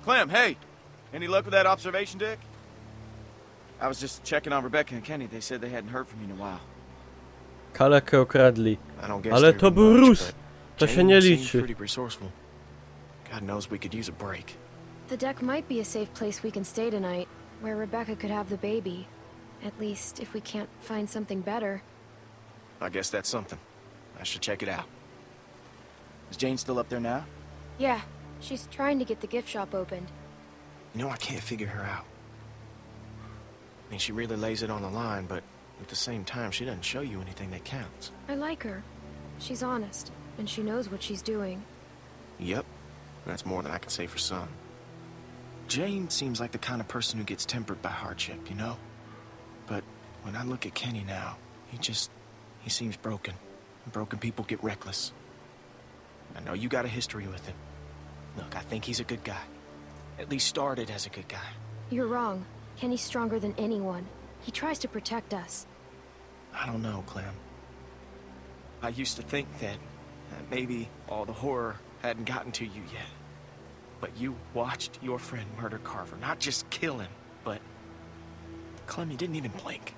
B: Clem, hey! Any luck with that observation deck? I was just checking on Rebecca and Kenny. They said they hadn't heard from you in a while.
A: Kalekę okradli. Ale to był Rus. To się nie liczy.
B: Pretty resourceful. God knows we could use a break.
G: The deck might be a safe place we can stay tonight, where Rebecca could have the baby. At least, if we can't find something better.
B: I guess that's something. I should check it out. Is Jane still up there now?
G: Yeah, she's trying to get the gift shop opened.
M: You know, I can't figure her out. I mean, she really lays it on the line, but at the same time, she doesn't show you anything that counts.
G: I like her. She's honest, and she knows what she's doing.
M: Yep. That's more than I can say for some. Jane seems like the kind of person who gets tempered by hardship, you know? But when I look at Kenny now, he seems broken. And broken people get reckless. I know you got a history with him. Look, I think he's a good guy. At least started as a good guy.
G: You're wrong. Kenny's stronger than anyone. He tries to protect us.
M: I don't know, Clem. I used to think that maybe all the horror hadn't gotten to you yet. But you watched your friend murder Carver. Not just kill him, but... Clem, you didn't even blink.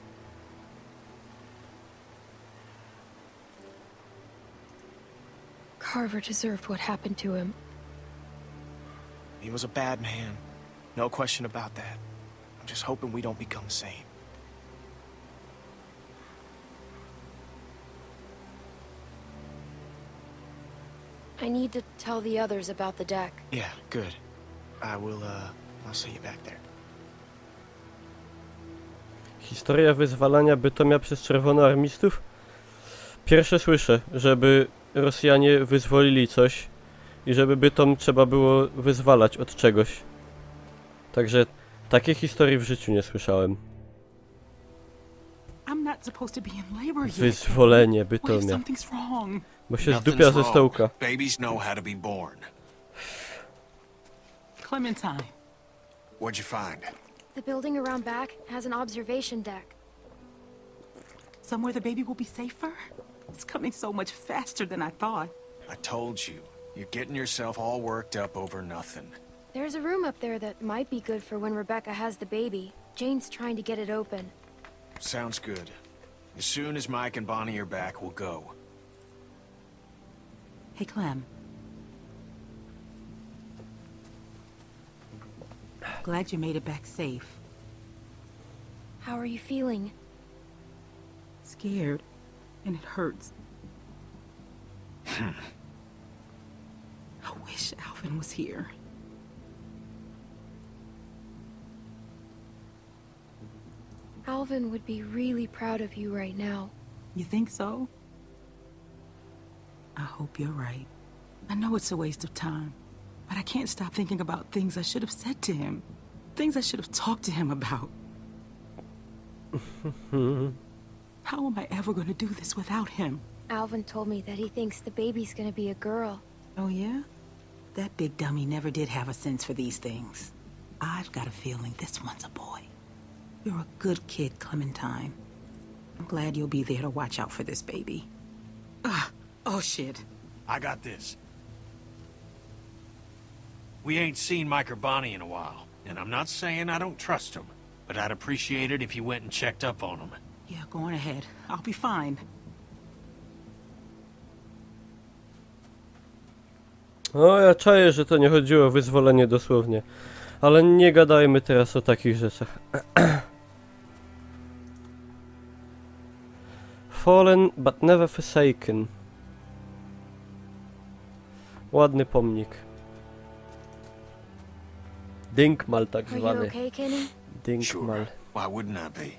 G: Carver deserved what happened to him.
M: He was a bad man. No question about that. I'm just hoping we don't become the same.
G: I need to tell the others about the deck.
M: Yeah, good. I'll see you back there.
A: Historia wyzwalania Bytomia przez czerwonoarmistów? Pierwsze słyszę, żeby Rosjanie wyzwolili coś i żeby Bytom trzeba było wyzwalać od czegoś. Także takiej historii w życiu nie słyszałem. Wyzwolenie Bytomia. Bo się zdupia ze stołka.
F: Babies know how to be born.
C: Clementine.
F: What'd you find?
J: The building around back has an observation deck.
C: Somewhere the baby will be safer? It's coming so much faster than I thought.
F: I told you. You're getting yourself all worked up over nothing.
J: There's a room up there that might be good for when Rebecca has the baby. Jane's trying to get it open.
F: Sounds good. As soon as Mike and Bonnie are back, we'll go.
C: Hey, Clem. Glad you made it back safe.
J: How are you feeling?
C: Scared. And it hurts. I wish Alvin was here.
J: Alvin would be really proud of you right now.
C: You think so? I hope you're right. I know it's a waste of time, but I can't stop thinking about things I should have said to him. Things I should have talked to him about. How am I ever going to do this without him?
J: Alvin told me that he thinks the baby's gonna be a girl.
C: Oh, yeah? That big dummy never did have a sense for these things. I've got a feeling this one's a boy. You're a good kid, Clementine. I'm glad you'll be there to watch out for this baby. Oh, shit.
F: I got this. We ain't seen Mike or Bonnie in a while, and I'm not saying I don't trust them, but I'd appreciate it if you went and checked up on them.
C: Yeah, go on ahead. I'll be fine.
A: O, ja czaję, że to nie chodziło o wyzwolenie dosłownie. Ale nie gadajmy teraz o takich rzeczach. Fallen but never forsaken. Ładny pomnik. Dinkmal tak
J: Are you
A: zwany.
J: okay, Kenny?
A: Dinkmal.
F: Sure. Why wouldn't I be?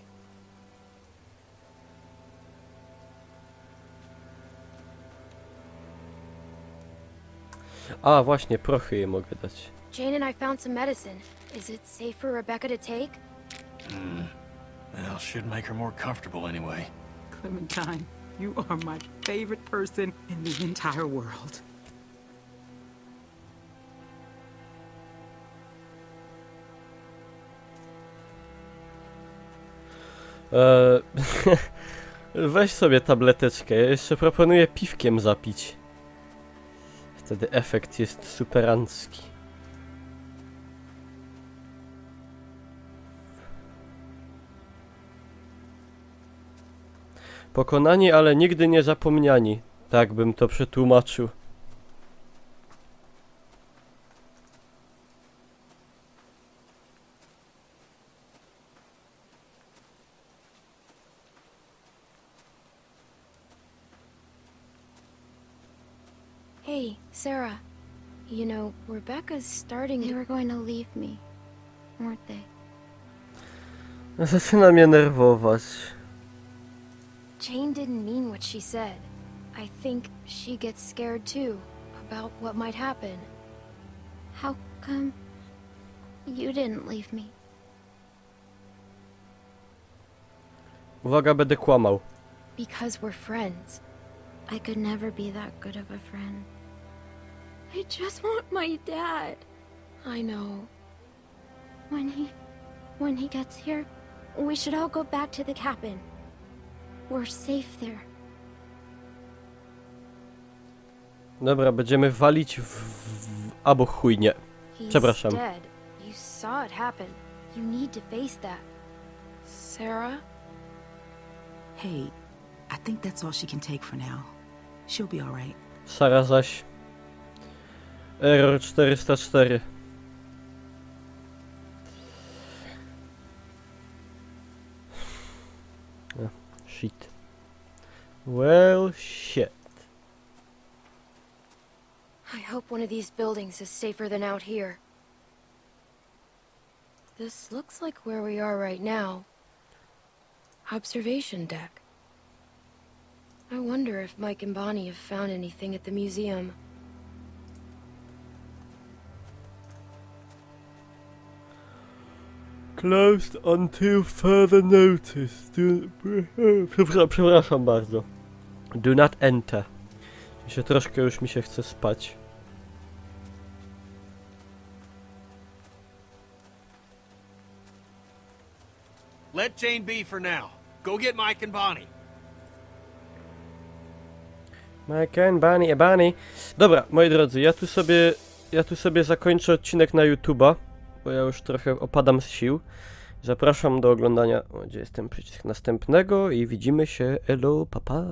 A: A, właśnie, prochy je mogę dać.
J: Jane and I found some medicine. Is it safe for Rebecca to take?
F: Well, should make her more comfortable anyway.
C: Clementine, you are my favorite person in the entire world.
A: Weź sobie tableteczkę, ja jeszcze proponuję piwkiem zapić. Wtedy efekt jest superancki. Pokonani, ale nigdy nie zapomniani. Tak bym to przetłumaczył.
J: Hey, Sarah. You know, Rebecca's starting to...
G: They were going to leave me, weren't they?
A: Zaczyna mnie nerwować.
J: Jane didn't mean what she said. I think she gets scared too, about what might happen.
G: How come you didn't leave me?
A: Uwaga, będę kłamał.
J: Because we're friends.
G: I could never be that good of a friend. I just want my dad.
J: I know.
G: When he gets here, we should all go back to the cabin. We're safe there.
A: Dobra, będziemy walić albo chujnie. Przepraszam.
J: He's dead. You saw it happen. You need to face that. Sarah?
C: Hey, I think that's all she can take for now. She'll be all right.
A: Sara zaś. Error 404. Shit. Well, shit.
J: I hope one of these buildings is safer than out here. This looks like where we are right now. observation deck. I wonder if Mike and Bonnie have found anything at the museum.
A: Closed until further notice. Przepraszam bardzo. Do not enter. Troszkę już mi się chce spać.
F: Let Jane be for now. Go get Mike and Bonnie.
A: Mike and Bonnie. Dobra, moi drodzy, ja tu sobie zakończę odcinek na YouTube'a, bo ja już trochę opadam z sił. Zapraszam do oglądania, gdzie jest ten przycisk następnego i widzimy się. Elo, papa.